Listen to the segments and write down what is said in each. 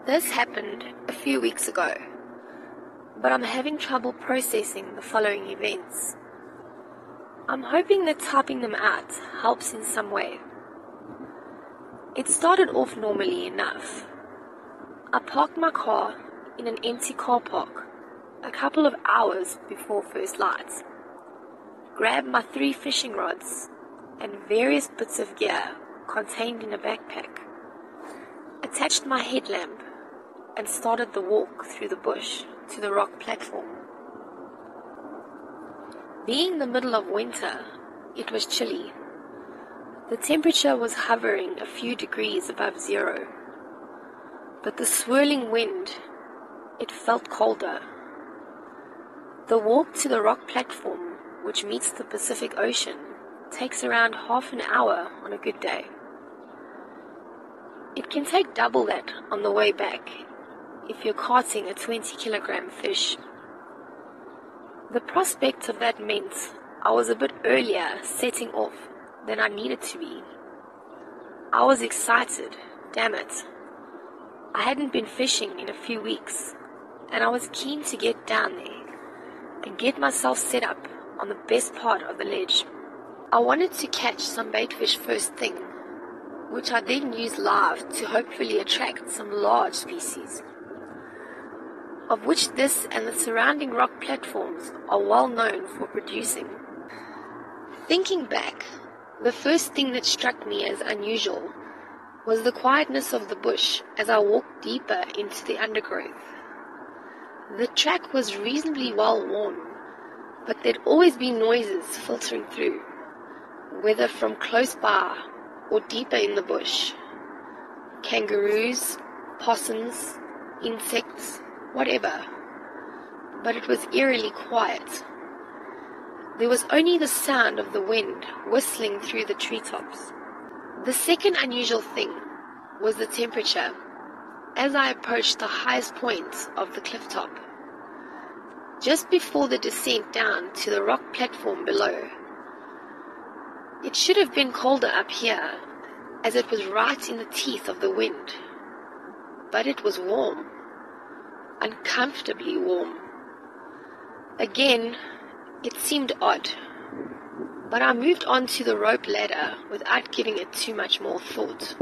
This happened a few weeks ago, but I'm having trouble processing the following events. I'm hoping that typing them out helps in some way. It started off normally enough. I parked my car in an empty car park a couple of hours before first light, grabbed my 3 fishing rods and various bits of gear contained in a backpack, attached my headlamp, and started the walk through the bush to the rock platform. Being the middle of winter, it was chilly. The temperature was hovering a few degrees above zero, but the swirling wind, it felt colder. The walk to the rock platform, which meets the Pacific Ocean, takes around half an hour on a good day. It can take double that on the way back if you're carting a 20-kilogram fish. The prospect of that meant I was a bit earlier setting off than I needed to be. I was excited, damn it. I hadn't been fishing in a few weeks, and I was keen to get down there and get myself set up on the best part of the ledge. I wanted to catch some baitfish first thing, which I then used live to hopefully attract some large species, of which this and the surrounding rock platforms are well known for producing. Thinking back, the first thing that struck me as unusual was the quietness of the bush as I walked deeper into the undergrowth. The track was reasonably well worn, but there'd always be noises filtering through, whether from close by or deeper in the bush. Kangaroos, possums, insects, whatever. But it was eerily quiet. There was only the sound of the wind whistling through the treetops. The second unusual thing was the temperature as I approached the highest point of the cliff top. Just before the descent down to the rock platform below. It should have been colder up here, as it was right in the teeth of the wind. But it was warm, uncomfortably warm. Again, it seemed odd, but I moved on to the rope ladder without giving it too much more thought.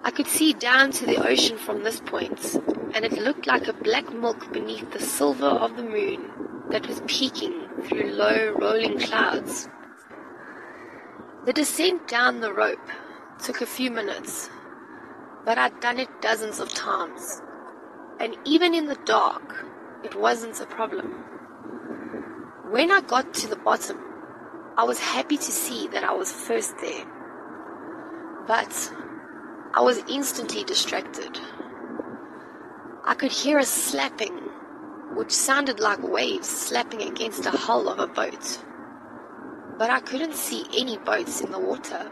I could see down to the ocean from this point, and it looked like a black milk beneath the silver of the moon that was peeking through low rolling clouds. The descent down the rope took a few minutes, but I'd done it dozens of times, and even in the dark, it wasn't a problem. When I got to the bottom, I was happy to see that I was first there, but I was instantly distracted. I could hear a slapping, which sounded like waves slapping against the hull of a boat, but I couldn't see any boats in the water.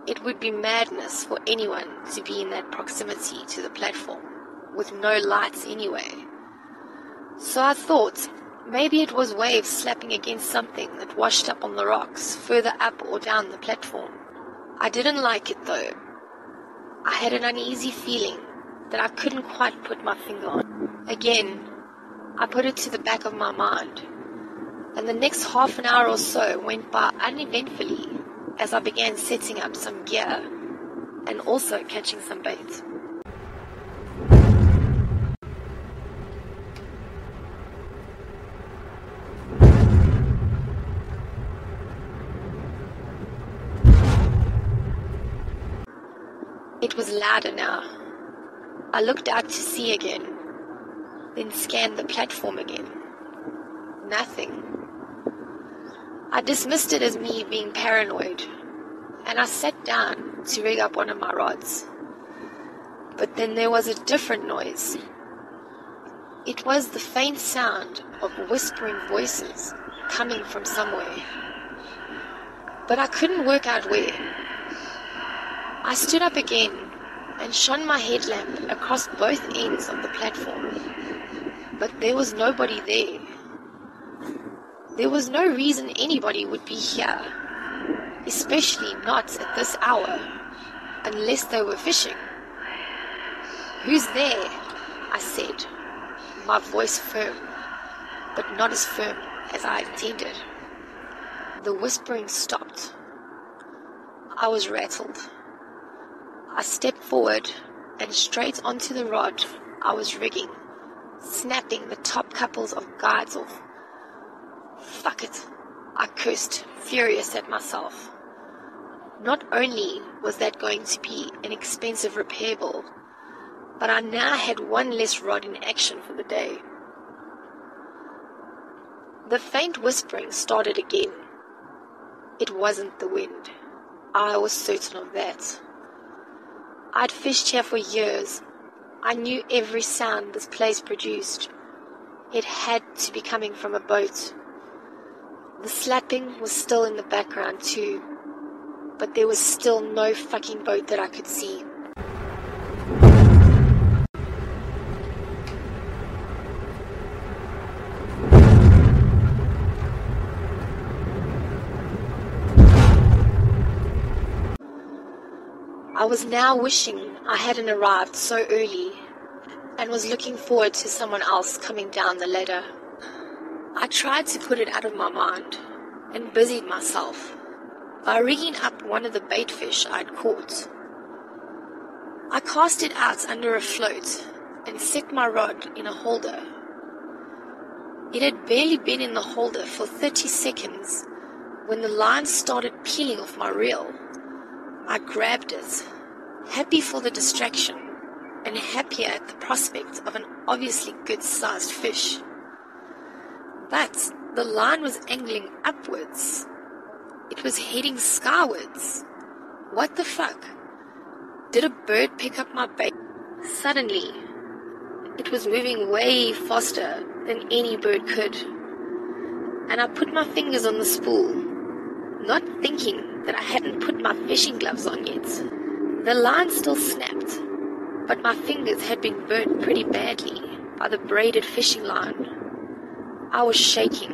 It would be madness for anyone to be in that proximity to the platform, with no lights anyway. So I thought, maybe it was waves slapping against something that washed up on the rocks further up or down the platform. I didn't like it though. I had an uneasy feeling that I couldn't quite put my finger on. Again, I put it to the back of my mind, and the next half an hour or so went by uneventfully as I began setting up some gear and also catching some bait. It was louder now. I looked out to sea again, then scanned the platform again. Nothing. I dismissed it as me being paranoid, and I sat down to rig up one of my rods. But then there was a different noise. It was the faint sound of whispering voices coming from somewhere, but I couldn't work out where. I stood up again and shone my headlamp across both ends of the platform, but there was nobody there. There was no reason anybody would be here, especially not at this hour, unless they were fishing. "Who's there?" I said, my voice firm, but not as firm as I intended. The whispering stopped. I was rattled. I stepped forward and straight onto the rod I was rigging, snapping the top couples of guides off. "Fuck it," I cursed, furious at myself. Not only was that going to be an expensive repair bill, but I now had one less rod in action for the day. The faint whispering started again. It wasn't the wind. I was certain of that. I'd fished here for years. I knew every sound this place produced. It had to be coming from a boat. The slapping was still in the background too, but there was still no fucking boat that I could see. I was now wishing I hadn't arrived so early and was looking forward to someone else coming down the ladder. I tried to put it out of my mind and busied myself by rigging up one of the bait fish I'd caught. I cast it out under a float and set my rod in a holder. It had barely been in the holder for 30 seconds when the line started peeling off my reel. I grabbed it, happy for the distraction and happier at the prospect of an obviously good-sized fish. But the line was angling upwards. It was heading skywards. What the fuck? Did a bird pick up my bait? Suddenly, it was moving way faster than any bird could, and I put my fingers on the spool, not thinking that I hadn't put my fishing gloves on yet. The line still snapped, but my fingers had been burnt pretty badly by the braided fishing line. I was shaking.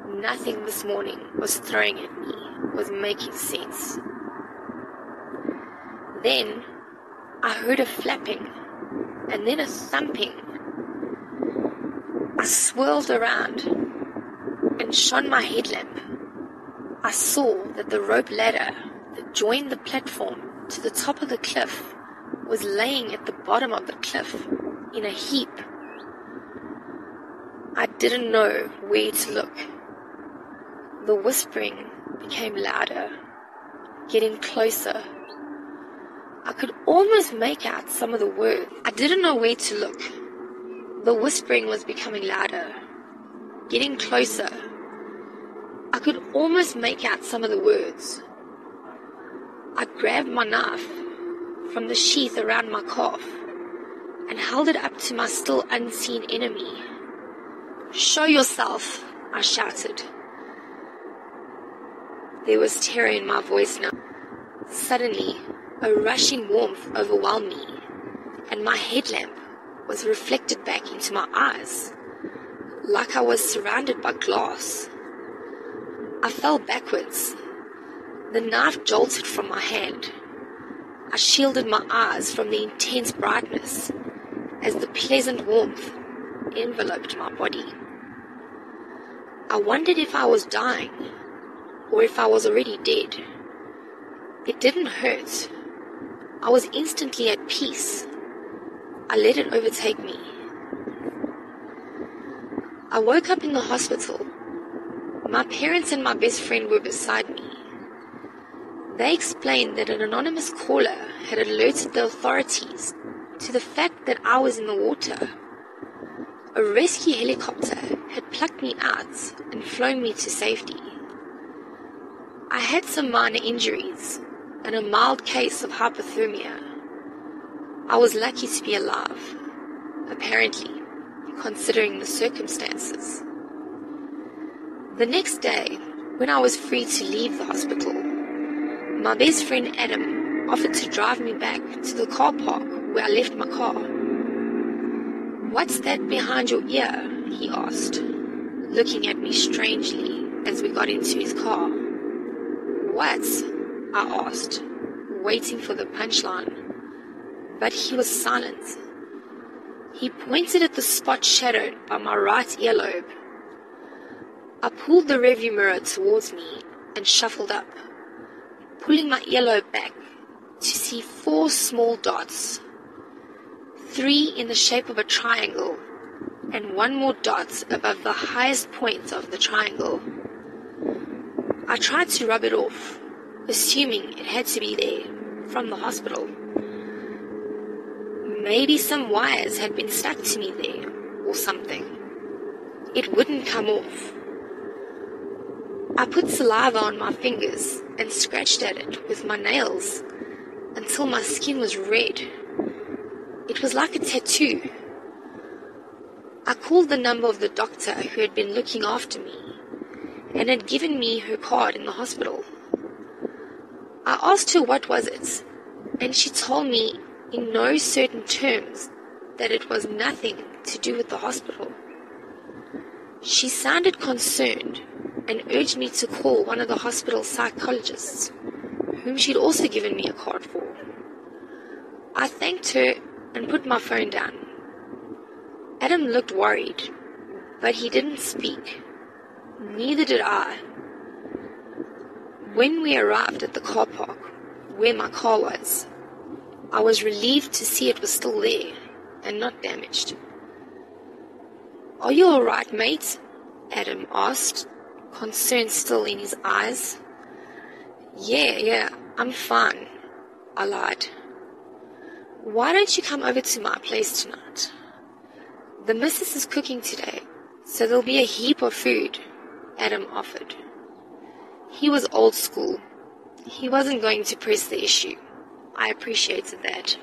Nothing this morning was throwing at me was making sense. Then I heard a flapping and then a thumping. I swirled around and shone my headlamp. I saw that the rope ladder that joined the platform to the top of the cliff was laying at the bottom of the cliff in a heap. I didn't know where to look. The whispering became louder, getting closer. I could almost make out some of the words. I didn't know where to look. The whispering was becoming louder, getting closer. I could almost make out some of the words. I grabbed my knife from the sheath around my calf and held it up to my still unseen enemy. "Show yourself," I shouted. There was terror in my voice now. Suddenly, a rushing warmth overwhelmed me, and my headlamp was reflected back into my eyes, like I was surrounded by glass. I fell backwards. The knife jolted from my hand. I shielded my eyes from the intense brightness as the pleasant warmth enveloped my body. I wondered if I was dying or if I was already dead. It didn't hurt. I was instantly at peace. I let it overtake me. I woke up in the hospital. My parents and my best friend were beside me. They explained that an anonymous caller had alerted the authorities to the fact that I was in the water. A rescue helicopter had plucked me out and flown me to safety. I had some minor injuries and a mild case of hypothermia. I was lucky to be alive, apparently, considering the circumstances. The next day, when I was free to leave the hospital, my best friend Adam offered to drive me back to the car park where I left my car. "What's that behind your ear?" he asked, looking at me strangely as we got into his car. "What?" I asked, waiting for the punchline. but he was silent. He pointed at the spot shadowed by my right earlobe. I pulled the rearview mirror towards me and shuffled up, pulling my earlobe back to see 4 small dots, 3 in the shape of a triangle, and 1 more dot above the highest point of the triangle. I tried to rub it off, assuming it had to be there from the hospital. Maybe some wires had been stuck to me there, or something. It wouldn't come off. I put saliva on my fingers and scratched at it with my nails until my skin was red. It was like a tattoo. I called the number of the doctor who had been looking after me and had given me her card in the hospital. I asked her what was it, and she told me in no certain terms that it was nothing to do with the hospital. She sounded concerned and urged me to call one of the hospital psychologists, whom she'd also given me a card for. I thanked her and put my phone down. Adam looked worried, but he didn't speak. Neither did I. When we arrived at the car park, where my car was, I was relieved to see it was still there and not damaged. "Are you all right, mate?" Adam asked, concern still in his eyes. Yeah, I'm fine," I lied. "Why don't you come over to my place tonight? The missus is cooking today, so there'll be a heap of food," Adam offered. He was old school. He wasn't going to press the issue. I appreciated that.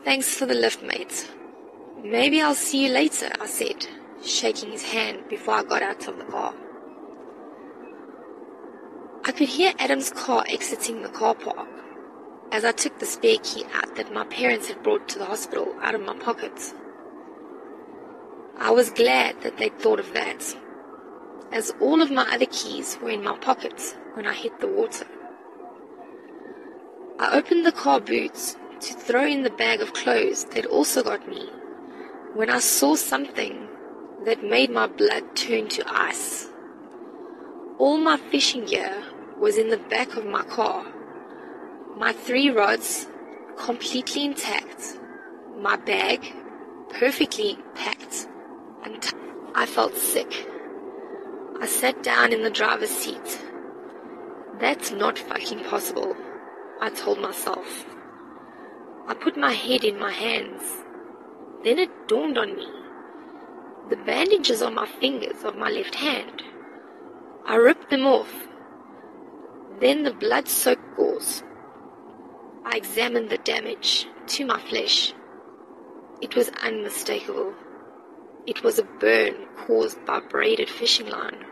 "Thanks for the lift, mate. Maybe I'll see you later," I said, shaking his hand before I got out of the car. I could hear Adam's car exiting the car park as I took the spare key out that my parents had brought to the hospital out of my pocket. I was glad that they'd thought of that, as all of my other keys were in my pocket when I hit the water. I opened the car boot to throw in the bag of clothes they'd also got me when I saw something that made my blood turn to ice. All my fishing gear was in the back of my car. My 3 rods completely intact, my bag perfectly packed, and I felt sick. I sat down in the driver's seat. That's not fucking possible, I told myself. I put my head in my hands. Then it dawned on me. The bandages on my fingers of my left hand. I ripped them off. Then the blood-soaked gauze. I examined the damage to my flesh. It was unmistakable. It was a burn caused by braided fishing line.